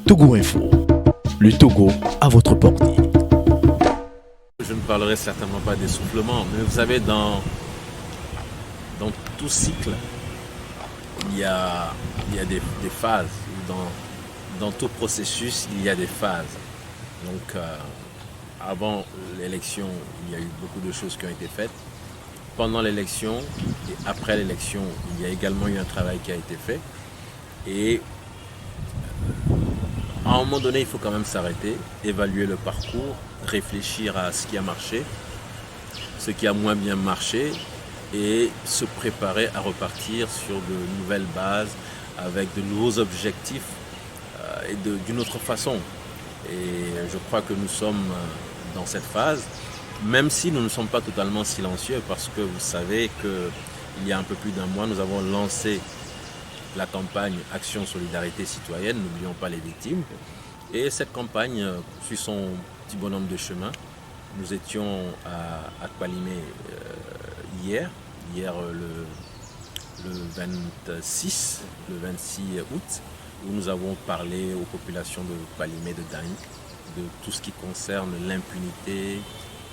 Togo Info, le Togo à votre portée. Je ne parlerai certainement pas d'essoufflement, mais vous savez, dans tout cycle, il y a des phases. Dans tout processus, il y a des phases. Donc, avant l'élection, il y a eu beaucoup de choses qui ont été faites. Pendant l'élection et après l'élection, il y a également eu un travail qui a été fait. Et à un moment donné, il faut quand même s'arrêter, évaluer le parcours, réfléchir à ce qui a marché, ce qui a moins bien marché et se préparer à repartir sur de nouvelles bases avec de nouveaux objectifs et d'une autre façon. Et je crois que nous sommes dans cette phase, même si nous ne sommes pas totalement silencieux, parce que vous savez qu'il y a un peu plus d'un mois, nous avons lancé la campagne Action Solidarité Citoyenne, n'oublions pas les victimes. Et cette campagne suit son petit bonhomme de chemin. Nous étions à Kpalimé hier le 26 août, où nous avons parlé aux populations de Kpalimé, de Dany, de tout ce qui concerne l'impunité,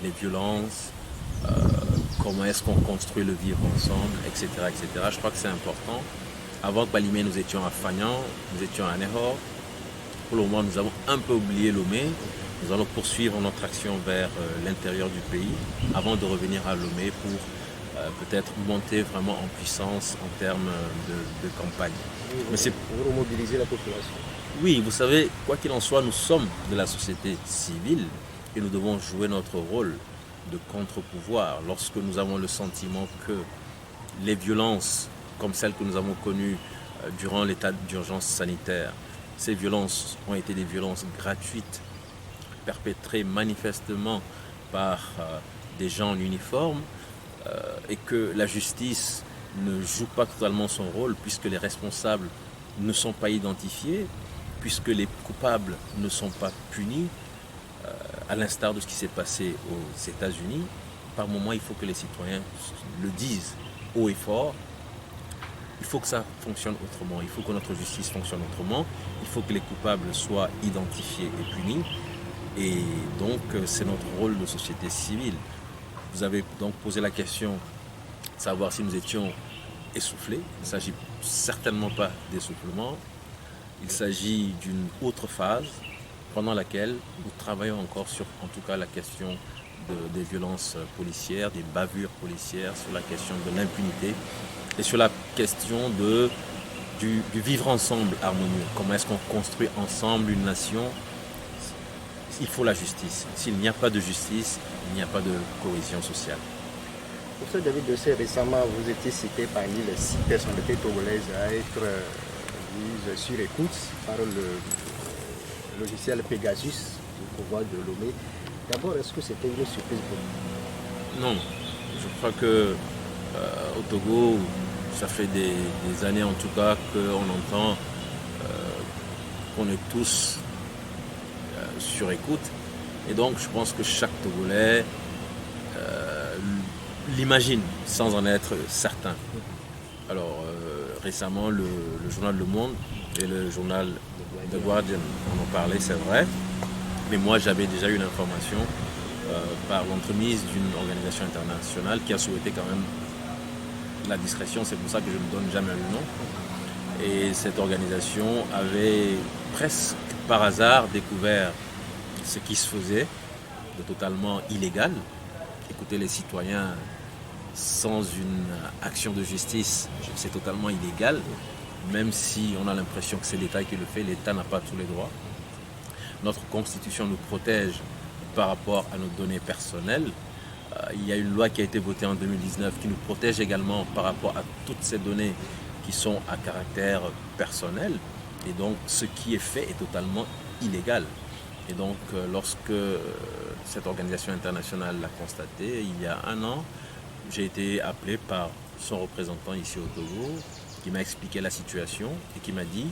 les violences, comment est-ce qu'on construit le vivre ensemble, etc., etc. Je crois que c'est important. Avant Kpalimé, nous étions à Fagnan, nous étions à Nehor. Pour le moment, nous avons un peu oublié Lomé. Nous allons poursuivre notre action vers l'intérieur du pays avant de revenir à Lomé pour peut-être monter vraiment en puissance en termes de campagne. Mais c'est pour remobiliser la population. Oui, vous savez, quoi qu'il en soit, nous sommes de la société civile et nous devons jouer notre rôle de contre-pouvoir lorsque nous avons le sentiment que les violences comme celles que nous avons connues durant l'état d'urgence sanitaire, ces violences ont été des violences gratuites, perpétrées manifestement par des gens en uniforme, et que la justice ne joue pas totalement son rôle puisque les responsables ne sont pas identifiés, puisque les coupables ne sont pas punis, à l'instar de ce qui s'est passé aux États-Unis. Par moment, il faut que les citoyens le disent haut et fort. Il faut que ça fonctionne autrement, il faut que notre justice fonctionne autrement, il faut que les coupables soient identifiés et punis. Et donc, c'est notre rôle de société civile. Vous avez donc posé la question de savoir si nous étions essoufflés. Il ne s'agit certainement pas d'essoufflement. Il s'agit d'une autre phase pendant laquelle nous travaillons encore sur, en tout cas, la question des violences policières, des bavures policières, sur la question de l'impunité et sur la question du vivre ensemble harmonieux. Comment est-ce qu'on construit ensemble une nation? Il faut la justice. S'il n'y a pas de justice, il n'y a pas de cohésion sociale. Professeur David Dossé, récemment, vous étiez cité parmi les 6 personnalités togolaises à être mises sur écoute par le logiciel Pegasus du pouvoir de Lomé. D'abord, est-ce que c'était une surprise pour vous? Non. Je crois que au Togo, ça fait des années en tout cas qu'on entend qu'on est tous sur écoute. Et donc je pense que chaque Togolais l'imagine sans en être certain. Alors récemment, le journal Le Monde et le journal The Guardian en ont parlé, c'est vrai. Mais moi, j'avais déjà eu l'information par l'entremise d'une organisation internationale qui a souhaité quand même la discrétion. C'est pour ça que je ne donne jamais le nom. Et cette organisation avait presque par hasard découvert ce qui se faisait de totalement illégal. Écouter les citoyens sans une action de justice, c'est totalement illégal. Même si on a l'impression que c'est l'État qui le fait, l'État n'a pas tous les droits. Notre constitution nous protège par rapport à nos données personnelles. Il y a une loi qui a été votée en 2019 qui nous protège également par rapport à toutes ces données qui sont à caractère personnel. Et donc, ce qui est fait est totalement illégal. Et donc, lorsque cette organisation internationale l'a constaté, il y a un an, j'ai été appelé par son représentant ici au Togo, qui m'a expliqué la situation et qui m'a dit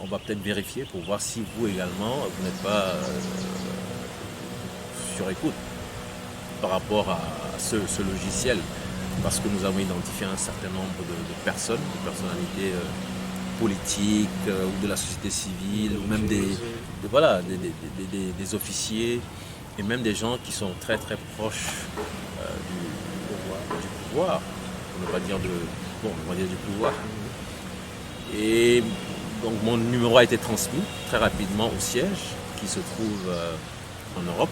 on va peut-être vérifier pour voir si vous également, vous n'êtes pas sur écoute par rapport à ce logiciel, parce que nous avons identifié un certain nombre de personnes, de personnalités politiques ou de la société civile, ou même des officiers, et même des gens qui sont très très proches du pouvoir, pour ne pas dire on va dire du pouvoir. Et donc mon numéro a été transmis très rapidement au siège qui se trouve en Europe.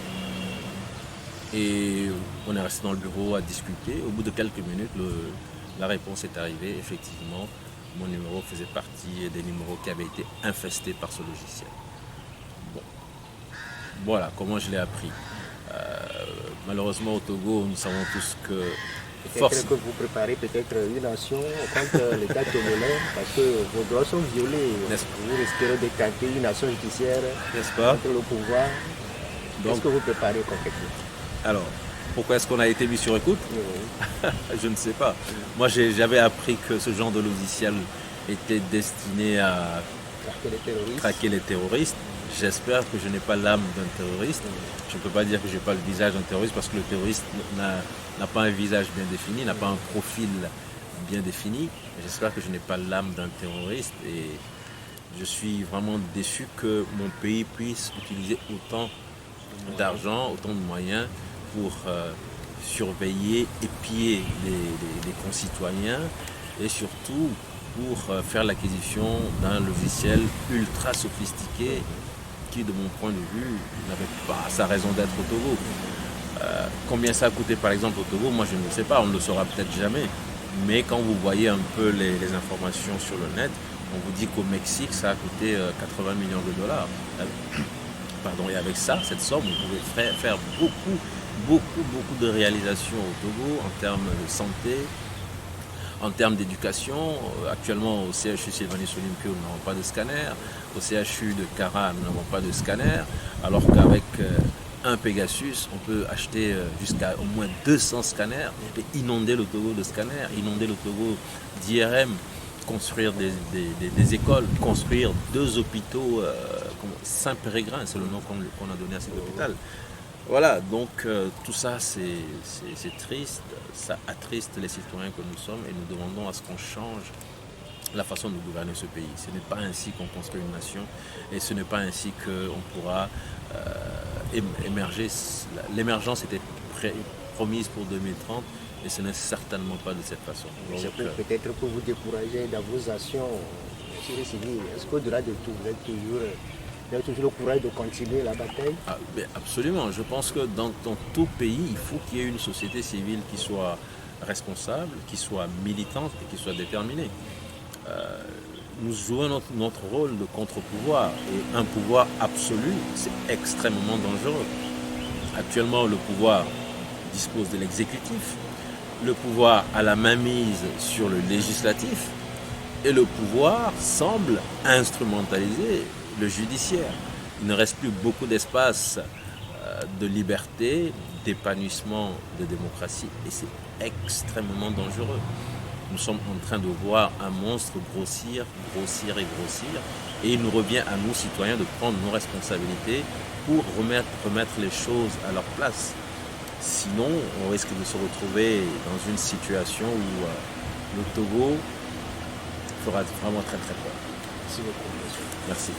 Et on est resté dans le bureau à discuter. Au bout de quelques minutes, la réponse est arrivée. Effectivement, mon numéro faisait partie des numéros qui avaient été infestés par ce logiciel. Bon. Voilà comment je l'ai appris. Malheureusement, au Togo, nous savons tous que... Peut-être que vous préparez peut-être une action contre l'État togolais parce que vos droits sont violés. Vous risquerez de tenter une action judiciaire contre le pouvoir. Qu'est-ce que vous préparez concrètement? Alors, pourquoi est-ce qu'on a été mis sur écoute? Je ne sais pas. Moi, j'avais appris que ce genre de logiciel était destiné à traquer les terroristes. J'espère que je n'ai pas l'âme d'un terroriste. Je ne peux pas dire que je n'ai pas le visage d'un terroriste parce que le terroriste n'a pas un visage bien défini, n'a pas un profil bien défini. J'espère que je n'ai pas l'âme d'un terroriste et je suis vraiment déçu que mon pays puisse utiliser autant d'argent, autant de moyens pour surveiller, épier les concitoyens et surtout pour faire l'acquisition d'un logiciel ultra sophistiqué qui, de mon point de vue, n'avait pas sa raison d'être au Togo. Combien ça a coûté par exemple au Togo, moi je ne le sais pas, on ne le saura peut-être jamais. Mais quand vous voyez un peu les informations sur le net, on vous dit qu'au Mexique ça a coûté 80 millions de dollars. Pardon, et avec ça, cette somme, vous pouvez faire beaucoup de réalisations au Togo en termes de santé, en termes d'éducation. Actuellement au CHU Sylvanus Olympio, nous n'avons pas de scanner. Au CHU de Kara, nous n'avons pas de scanner. Alors qu'avec un Pegasus, on peut acheter jusqu'à au moins 200 scanners et inonder le Togo de scanners, inonder le Togo d'IRM, construire des écoles, construire 2 hôpitaux, Saint-Pérégrin, c'est le nom qu'on a donné à cet hôpital. Voilà, donc tout ça c'est triste, ça attriste les citoyens que nous sommes et nous demandons à ce qu'on change la façon de gouverner ce pays. Ce n'est pas ainsi qu'on construit une nation et ce n'est pas ainsi qu'on pourra émerger. L'émergence était promise pour 2030 et ce n'est certainement pas de cette façon. Peut-être pour vous décourager dans vos actions sur les civils. Est-ce qu'au-delà de tout, vous avez toujours le courage de continuer la bataille? Absolument. Je pense que dans tout pays, il faut qu'il y ait une société civile qui soit responsable, qui soit militante et qui soit déterminée. Nous jouons notre rôle de contre-pouvoir et un pouvoir absolu, c'est extrêmement dangereux. Actuellement, le pouvoir dispose de l'exécutif, le pouvoir a la mainmise sur le législatif et le pouvoir semble instrumentaliser le judiciaire. Il ne reste plus beaucoup d'espace de liberté, d'épanouissement, de démocratie et c'est extrêmement dangereux. Nous sommes en train de voir un monstre grossir et il nous revient à nous citoyens de prendre nos responsabilités pour remettre les choses à leur place. Sinon, on risque de se retrouver dans une situation où le Togo fera vraiment très très peur. Merci beaucoup. Merci.